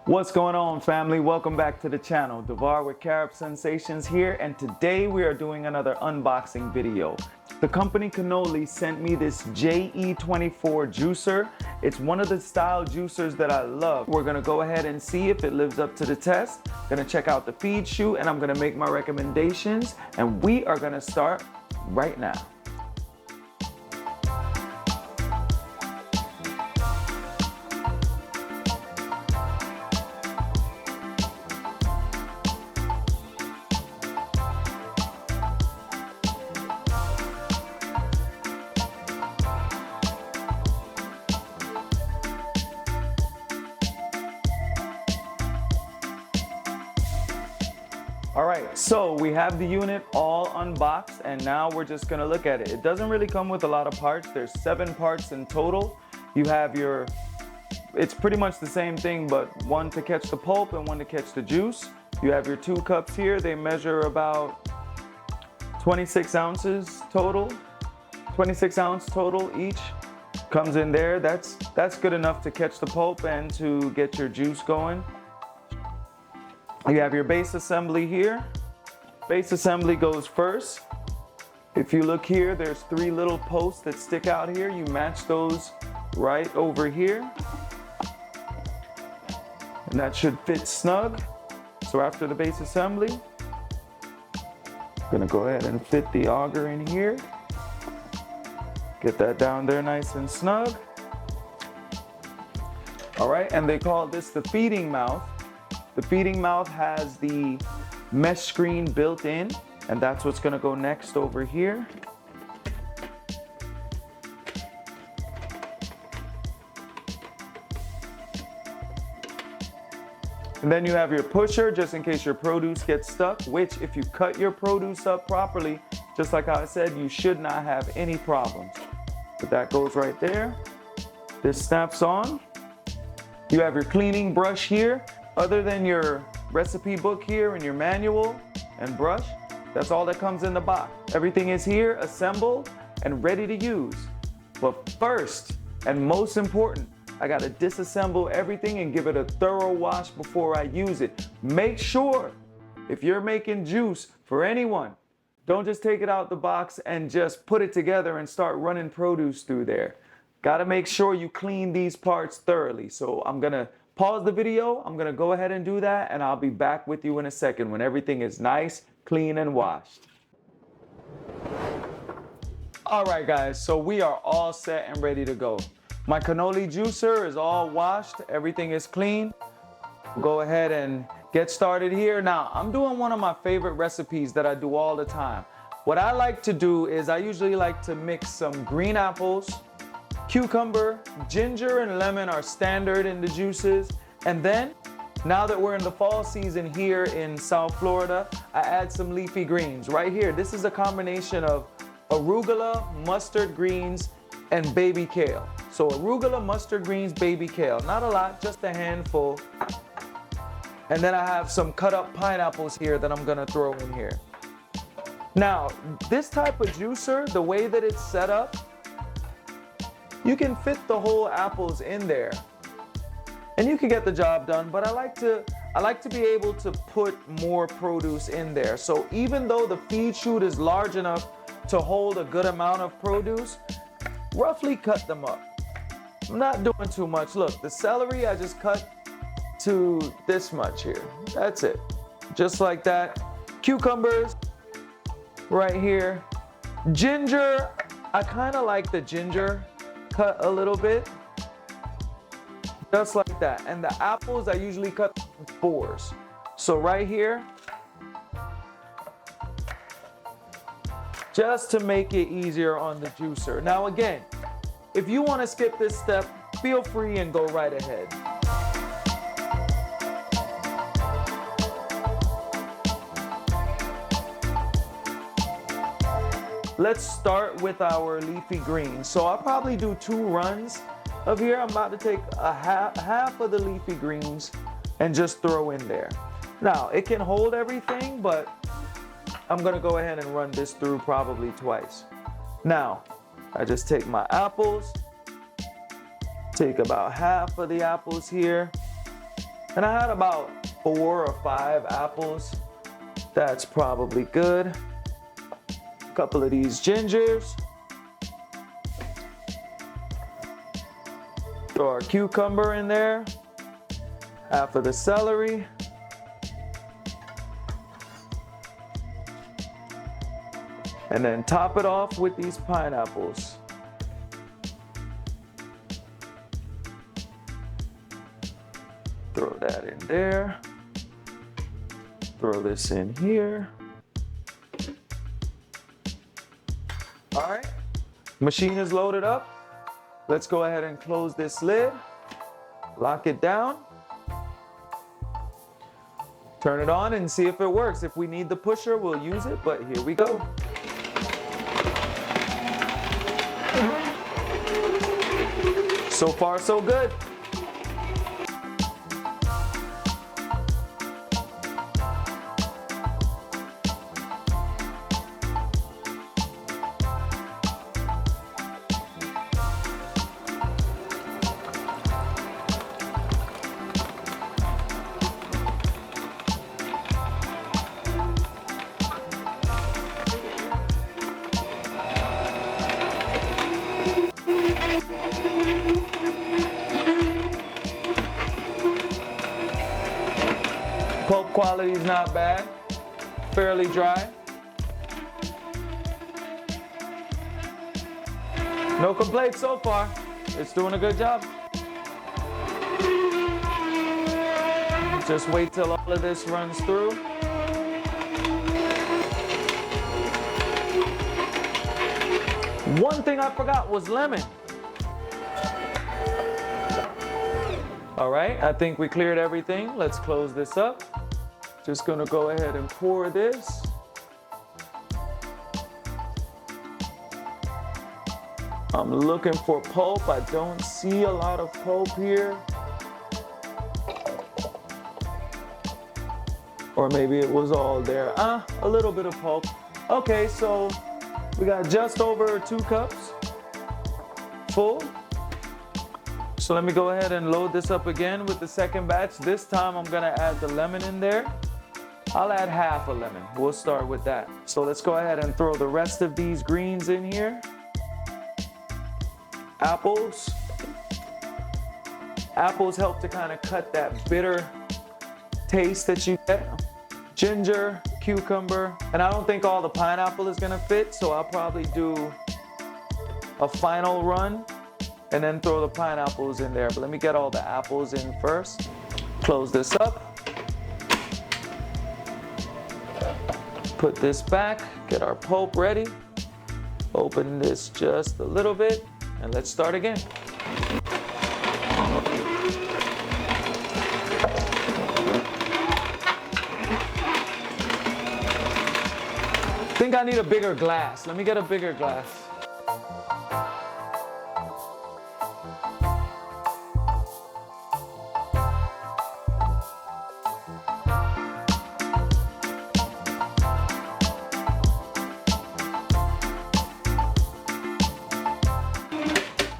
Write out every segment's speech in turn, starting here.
What's going on, family? Welcome back to the channel. Devar with Carib Sensations here, and today we are doing another unboxing video. The company Canoly sent me this JE-24 juicer. It's one of the style juicers that I love. We're gonna go ahead and see if it lives up to the test. Gonna check out the feed chute and I'm gonna make my recommendations, and we are gonna start right now. All right, so we have the unit all unboxed and now we're just gonna look at it. It doesn't really come with a lot of parts. There's 7 parts in total. You have it's pretty much the same thing, but one to catch the pulp and one to catch the juice. You have your 2 cups here. They measure about 26 ounces total, 26 ounce total each. Comes in there. That's good enough to catch the pulp and to get your juice going. You have your base assembly here. Base assembly goes first. If you look here, there's 3 little posts that stick out here. You match those right over here. And that should fit snug. So after the base assembly, I'm gonna go ahead and fit the auger in here. Get that down there nice and snug. All right, and they call this the feeding mouth. The feeding mouth has the mesh screen built in, and that's what's gonna go next over here. And then you have your pusher, just in case your produce gets stuck, which if you cut your produce up properly, just like I said, you should not have any problems. But that goes right there. This snaps on. You have your cleaning brush here. Other than your recipe book here and your manual and brush, that's all that comes in the box. Everything is here, assembled and ready to use. But first, and most important, I gotta disassemble everything and give it a thorough wash before I use it. Make sure, if you're making juice for anyone, don't just take it out the box and just put it together and start running produce through there. Gotta make sure you clean these parts thoroughly. So I'm gonna pause the video. I'm gonna go ahead and do that, and I'll be back with you in a second when everything is nice, clean, and washed. All right, guys, so we are all set and ready to go. My canola juicer is all washed. Everything is clean. Go ahead and get started here. Now, I'm doing one of my favorite recipes that I do all the time. What I like to do is I usually like to mix some green apples, cucumber, ginger, and lemon are standard in the juices. And then, now that we're in the fall season here in South Florida, I add some leafy greens right here. This is a combination of arugula, mustard greens, and baby kale. So arugula, mustard greens, baby kale. Not a lot, just a handful. And then I have some cut up pineapples here that I'm gonna throw in here. Now, this type of juicer, the way that it's set up, you can fit the whole apples in there and you can get the job done, but I like to be able to put more produce in there. So even though the feed chute is large enough to hold a good amount of produce, roughly cut them up. I'm not doing too much. Look, the celery I just cut to this much here. That's it. Just like that. Cucumbers right here. Ginger, I kind of like the ginger cut a little bit, just like that. And the apples I usually cut in 4s. So right here, just to make it easier on the juicer. Now again, if you want to skip this step, feel free and go right ahead. Let's start with our leafy greens. So I'll probably do 2 runs of here. I'm about to take half of the leafy greens and just throw in there. Now, it can hold everything, but I'm gonna go ahead and run this through probably twice. Now, I just take my apples, take about half of the apples here, And I had about 4 or 5 apples. That's probably good. A couple of these gingers. Throw our cucumber in there. Half of the celery. And then top it off with these pineapples. Throw that in there. Throw this in here. All right, machine is loaded up. Let's go ahead and close this lid. Lock it down. Turn it on and see if it works. If we need the pusher, we'll use it, but here we go. So far, so good. Pulp quality is not bad, fairly dry. No complaints so far. It's doing a good job. Just wait till all of this runs through. One thing I forgot was lemon. All right, I think we cleared everything. Let's close this up. Just gonna go ahead and pour this. I'm looking for pulp. I don't see a lot of pulp here. Or maybe it was all there. A little bit of pulp. Okay, so we got just over 2 cups full. So let me go ahead and load this up again with the second batch. This time I'm gonna add the lemon in there. I'll add half a lemon. We'll start with that. So let's go ahead and throw the rest of these greens in here. Apples. Apples help to kind of cut that bitter taste that you get. Ginger, cucumber, and I don't think all the pineapple is gonna fit, so I'll probably do a final run and then throw the pineapples in there. But let me get all the apples in first. Close this up. Put this back, get our pulp ready. Open this just a little bit, and let's start again. I think I need a bigger glass. Let me get a bigger glass.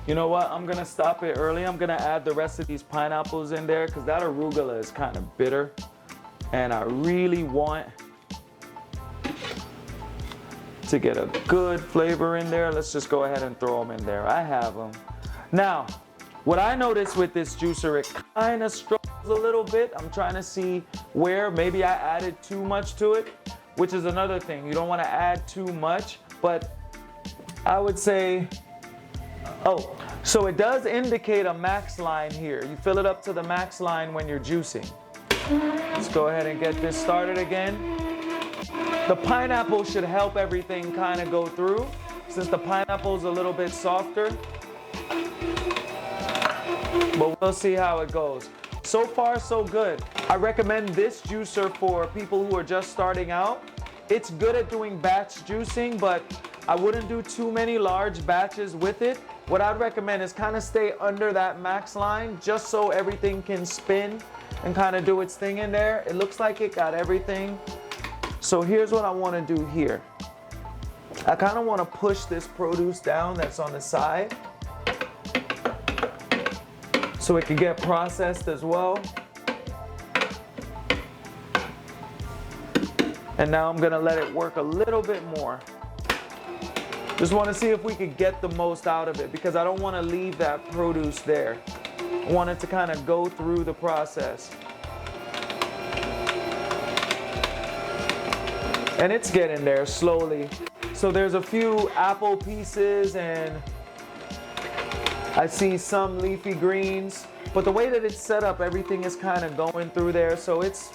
You know what? I'm gonna stop it early. I'm gonna add the rest of these pineapples in there because that arugula is kind of bitter. And I really want to get a good flavor in there. Let's just go ahead and throw them in there. I have them. Now, what I noticed with this juicer, it kind of struggles a little bit. I'm trying to see where maybe I added too much to it, which is another thing. You don't want to add too much, but I would say, oh, so it does indicate a max line here. You fill it up to the max line when you're juicing. Let's go ahead and get this started again. The pineapple should help everything kind of go through, since the pineapple is a little bit softer. But we'll see how it goes. So far, so good. I recommend this juicer for people who are just starting out. It's good at doing batch juicing, but I wouldn't do too many large batches with it. What I'd recommend is kind of stay under that max line just so everything can spin and kind of do its thing in there. It looks like it got everything. So here's what I want to do here. I kind of want to push this produce down that's on the side so it can get processed as well. And now I'm gonna let it work a little bit more. Just wanna see if we could get the most out of it because I don't wanna leave that produce there. I want it to kind of go through the process. And it's getting there slowly. So there's a few apple pieces and I see some leafy greens, but the way that it's set up, everything is kind of going through there. So it's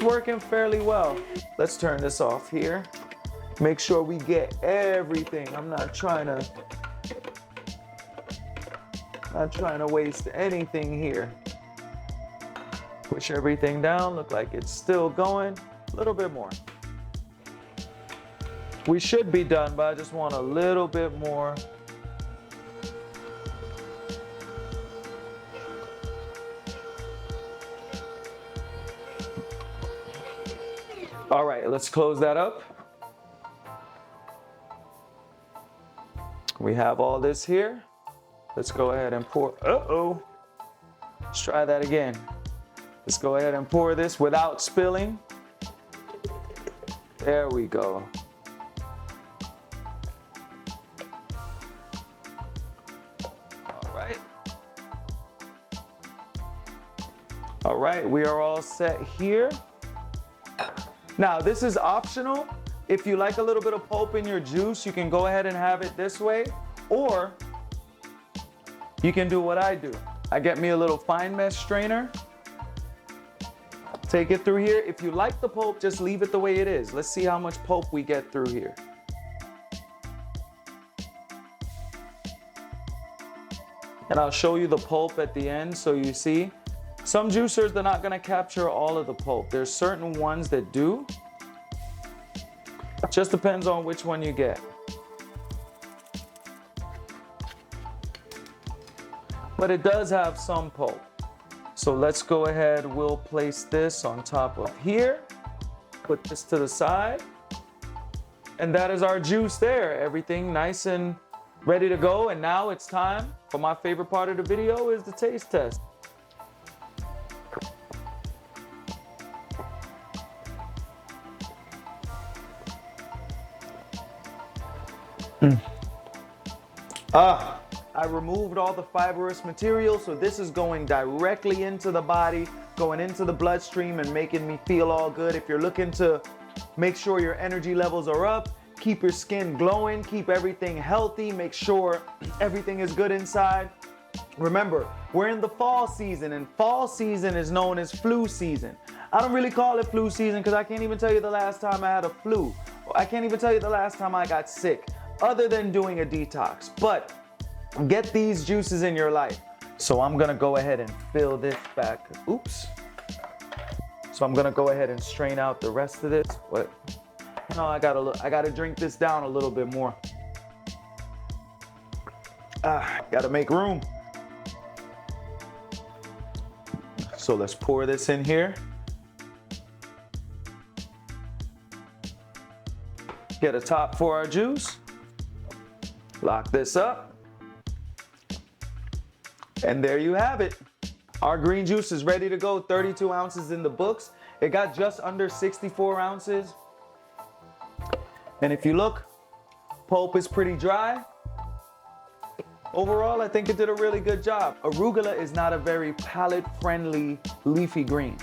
working fairly well. Let's turn this off here. Make sure we get everything. I'm not trying to waste anything here. Push everything down, look like it's still going. A little bit more. We should be done, but I just want a little bit more. All right, let's close that up. We have all this here. Let's go ahead and pour. Uh-oh. Let's try that again. Let's go ahead and pour this without spilling. There we go. All right, we are all set here. Now, this is optional. If you like a little bit of pulp in your juice, you can go ahead and have it this way, or you can do what I do. I get me a little fine mesh strainer, take it through here. If you like the pulp, just leave it the way it is. Let's see how much pulp we get through here. And I'll show you the pulp at the end so you see. Some juicers, they're not gonna capture all of the pulp. There's certain ones that do. Just depends on which one you get. But it does have some pulp. So let's go ahead, we'll place this on top of here. Put this to the side. And that is our juice there. Everything nice and ready to go. And now it's time for my favorite part of the video is the taste test. I removed all the fibrous material, so this is going directly into the body, going into the bloodstream and making me feel all good. If you're looking to make sure your energy levels are up, keep your skin glowing, keep everything healthy, make sure everything is good inside. Remember, we're in the fall season, and fall season is known as flu season. I don't really call it flu season because I can't even tell you the last time I had a flu. I can't even tell you the last time I got sick, other than doing a detox. But get these juices in your life. So I'm gonna go ahead and fill this back. Oops. So I'm gonna go ahead and strain out the rest of this. What? No, I gotta drink this down a little bit more. Gotta make room. So let's pour this in here. Get a top for our juice. Lock this up. And there you have it. Our green juice is ready to go. 32 ounces in the books. It got just under 64 ounces. And if you look, pulp is pretty dry. Overall, I think it did a really good job. Arugula is not a very palate-friendly leafy green.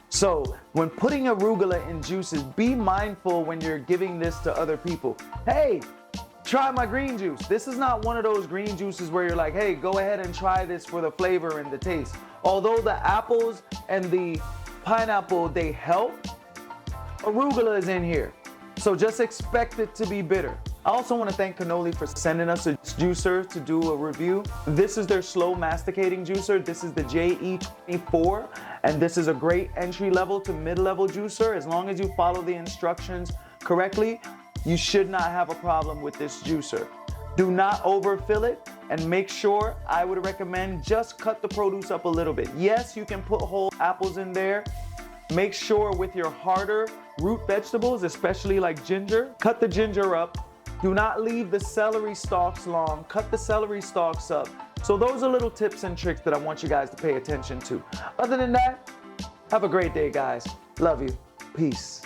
So when putting arugula in juices, be mindful when you're giving this to other people. Hey, try my green juice. This is not one of those green juices where you're like, hey, go ahead and try this for the flavor and the taste. Although the apples and the pineapple, they help, arugula is in here. So just expect it to be bitter. I also want to thank Canoly for sending us a juicer to do a review. This is their slow masticating juicer. This is the JE-24, and this is a great entry level to mid-level juicer. As long as you follow the instructions correctly, you should not have a problem with this juicer. Do not overfill it, and make sure, I would recommend, just cut the produce up a little bit. Yes, you can put whole apples in there. Make sure with your harder root vegetables, especially like ginger, cut the ginger up. Do not leave the celery stalks long. Cut the celery stalks up. So those are little tips and tricks that I want you guys to pay attention to. Other than that, have a great day, guys. Love you. Peace.